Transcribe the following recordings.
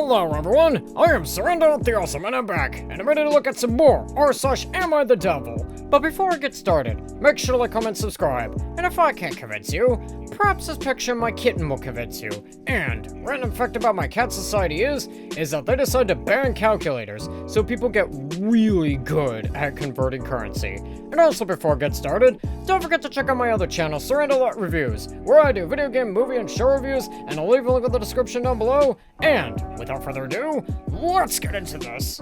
Hello everyone, I am Surrender the Awesome and I'm back, and I'm ready to look at some more r/AmItheDevil. But before I get started, make sure to like, comment, subscribe, and if I can't convince you, perhaps this picture of my kitten will convince you. And random fact about my cat society is that they decide to ban calculators, so people get really good at converting currency. And also before I get started, don't forget to check out my other channel, Surrender Reviews, where I do video game, movie, and show reviews, and I'll leave a link in the description down below. And without further ado, let's get into this.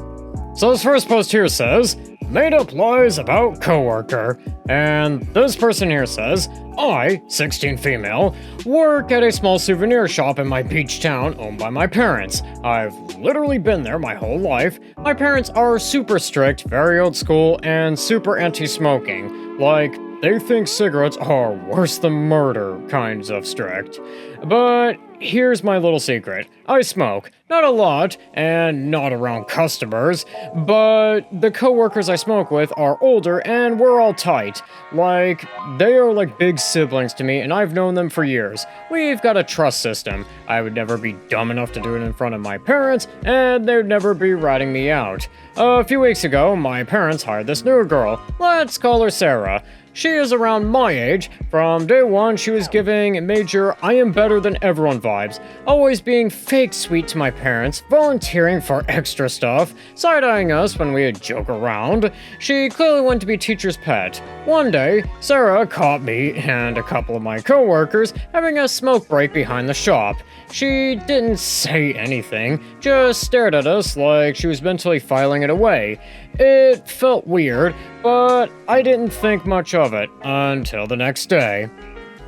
So this first post here says, made up lies about coworker. And this person here says, I, 16 female, work at a small souvenir shop in my beach town owned by my parents. I've literally been there my whole life. My parents are super strict, very old school, and super anti-smoking. Like, they think cigarettes are worse than murder kinds of strict. But here's my little secret. I smoke. Not a lot, and not around customers, but the coworkers I smoke with are older and we're all tight. Like, they are like big siblings to me and I've known them for years. We've got a trust system. I would never be dumb enough to do it in front of my parents, and they'd never be ratting me out. A few weeks ago, my parents hired this new girl. Let's call her Sarah. She is around my age. From day one, she was giving major I am better than everyone vibes, always being fake sweet to my parents, volunteering for extra stuff, side-eyeing us when we'd joke around. She clearly wanted to be teacher's pet. One day, Sarah caught me and a couple of my coworkers having a smoke break behind the shop. She didn't say anything, just stared at us like she was mentally filing it away. It felt weird, but I didn't think much of it until the next day.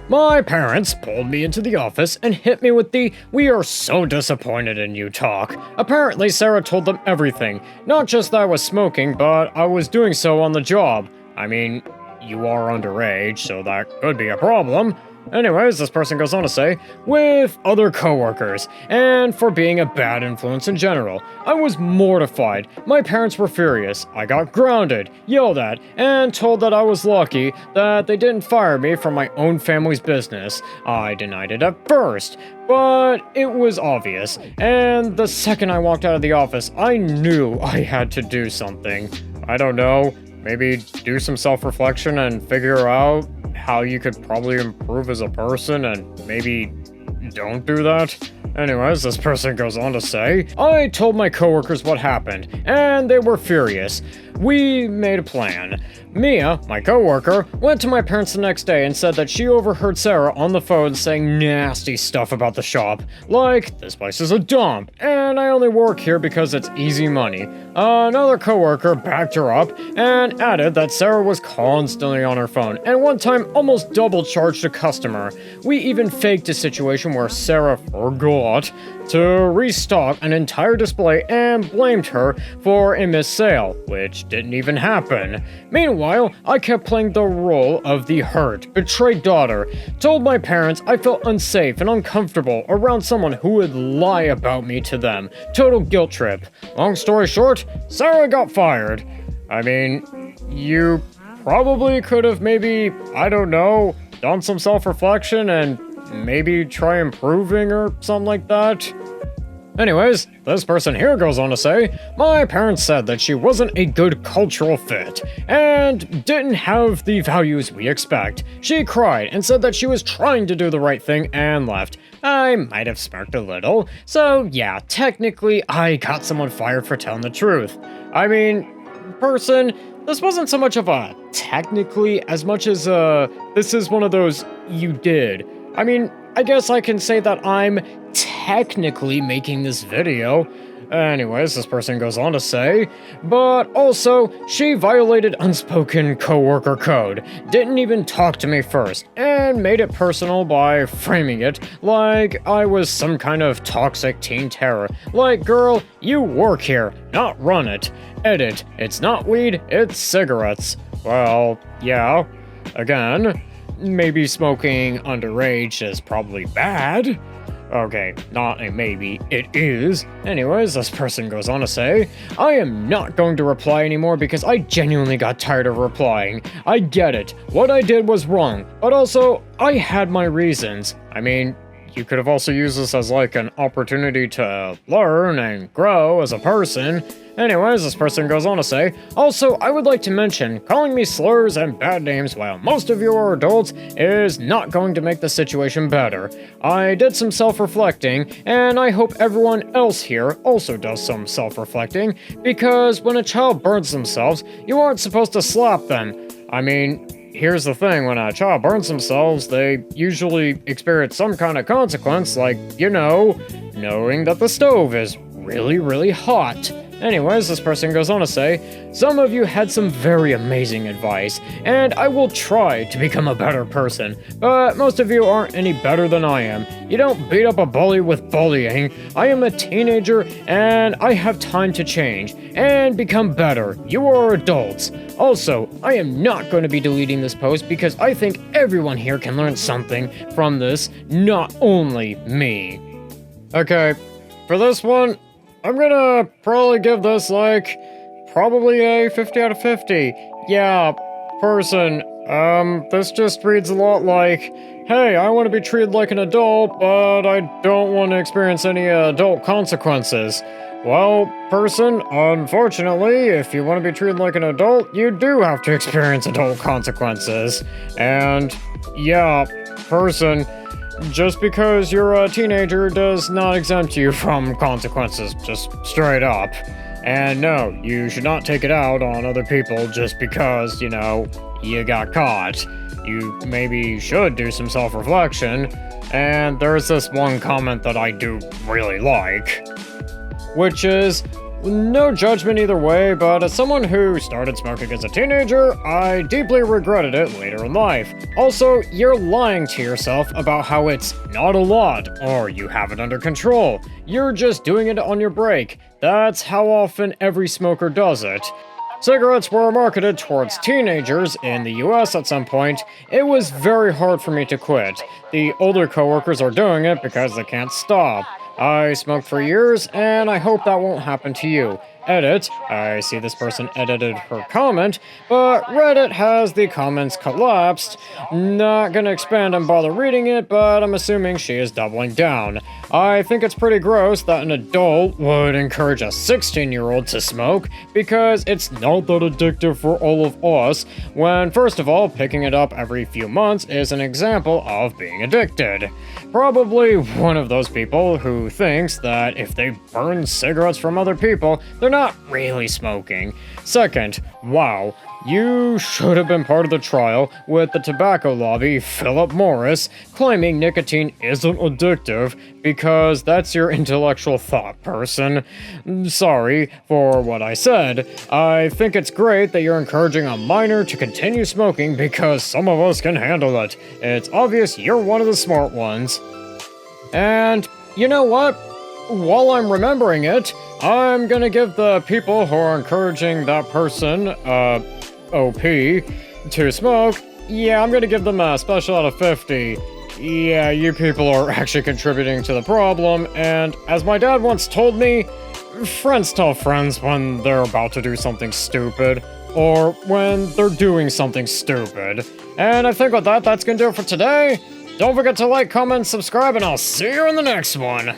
My parents pulled me into the office and hit me with the "we are so disappointed in you" talk. Apparently, Sarah told them everything. Not just that I was smoking, but I was doing so on the job. I mean, you are underage, so that could be a problem. Anyways, this person goes on to say, with other coworkers, and for being a bad influence in general. I was mortified. My parents were furious. I got grounded, yelled at, and told that I was lucky that they didn't fire me from my own family's business. I denied it at first, but it was obvious, and the second I walked out of the office, I knew I had to do something. I don't know, maybe do some self-reflection and figure out how you could probably improve as a person and maybe don't do that. Anyways, this person goes on to say, I told my coworkers what happened, and they were furious. We made a plan. Mia, my coworker, went to my parents the next day and said that she overheard Sarah on the phone saying nasty stuff about the shop, like, this place is a dump, and I only work here because it's easy money. Another coworker backed her up and added that Sarah was constantly on her phone, and one time almost double charged a customer. We even faked a situation where Sarah forgot to restock an entire display and blamed her for a missed sale, which didn't even happen. Meanwhile, I kept playing the role of the hurt, betrayed daughter. Told my parents I felt unsafe and uncomfortable around someone who would lie about me to them. Total guilt trip. Long story short, Sarah got fired. I mean, you probably could have maybe, I don't know, done some self-reflection and maybe try improving or something like that. Anyways, this person here goes on to say, my parents said that she wasn't a good cultural fit and didn't have the values we expect. She cried and said that she was trying to do the right thing and left. I might have smirked a little, so yeah, technically I got someone fired for telling the truth. I mean, person, this wasn't so much of a technically as much as this is one of those you did. I mean, I guess I can say that I'm technically making this video. Anyways, this person goes on to say, but also, she violated unspoken coworker code, didn't even talk to me first, and made it personal by framing it like I was some kind of toxic teen terror. Like, girl, you work here, not run it. Edit, it's not weed, it's cigarettes. Well, yeah, again, maybe smoking underage is probably bad. Okay, not a maybe, it is. Anyways, this person goes on to say, I am not going to reply anymore because I genuinely got tired of replying. I get it, what I did was wrong, but also, I had my reasons. I mean, you could have also used this as like an opportunity to learn and grow as a person. Anyways, this person goes on to say, also, I would like to mention, calling me slurs and bad names while most of you are adults is not going to make the situation better. I did some self-reflecting, and I hope everyone else here also does some self-reflecting, because when a child burns themselves, you aren't supposed to slap them. I mean, here's the thing, when a child burns themselves, they usually experience some kind of consequence, like, you know, knowing that the stove is really, really hot. Anyways, this person goes on to say, some of you had some very amazing advice, and I will try to become a better person, but most of you aren't any better than I am. You don't beat up a bully with bullying. I am a teenager, and I have time to change and become better. You are adults. Also, I am not going to be deleting this post because I think everyone here can learn something from this, not only me. Okay, for this one, I'm gonna probably give this, like, probably a 50 out of 50. Yeah, person, this just reads a lot like, hey, I want to be treated like an adult, but I don't want to experience any adult consequences. Well, person, unfortunately, if you want to be treated like an adult, you do have to experience adult consequences. And, yeah, person, just because you're a teenager does not exempt you from consequences, just straight up. And no, you should not take it out on other people just because, you know, you got caught. You maybe should do some self-reflection. And there's this one comment that I do really like, which is, no judgment either way, but as someone who started smoking as a teenager, I deeply regretted it later in life. Also, you're lying to yourself about how it's not a lot, or you have it under control. You're just doing it on your break. That's how often every smoker does it. Cigarettes were marketed towards teenagers in the US at some point. It was very hard for me to quit. The older coworkers are doing it because they can't stop. I smoked for years, and I hope that won't happen to you. Edit. I see this person edited her comment, but Reddit has the comments collapsed. Not gonna expand and bother reading it, but I'm assuming she is doubling down. I think it's pretty gross that an adult would encourage a 16-year-old to smoke, because it's not that addictive for all of us, when first of all, picking it up every few months is an example of being addicted. Probably one of those people who thinks that if they burn cigarettes from other people, they're not really smoking. Second, wow, you should have been part of the trial with the tobacco lobby, Philip Morris, claiming nicotine isn't addictive because that's your intellectual thought, person. Sorry for what I said. I think it's great that you're encouraging a minor to continue smoking because some of us can handle it. It's obvious you're one of the smart ones. And you know what? While I'm remembering it, I'm gonna give the people who are encouraging that person, OP, to smoke, yeah, I'm gonna give them a special out of 50. Yeah, you people are actually contributing to the problem, and as my dad once told me, friends tell friends when they're about to do something stupid, or when they're doing something stupid. And I think with that, that's gonna do it for today. Don't forget to like, comment, subscribe, and I'll see you in the next one.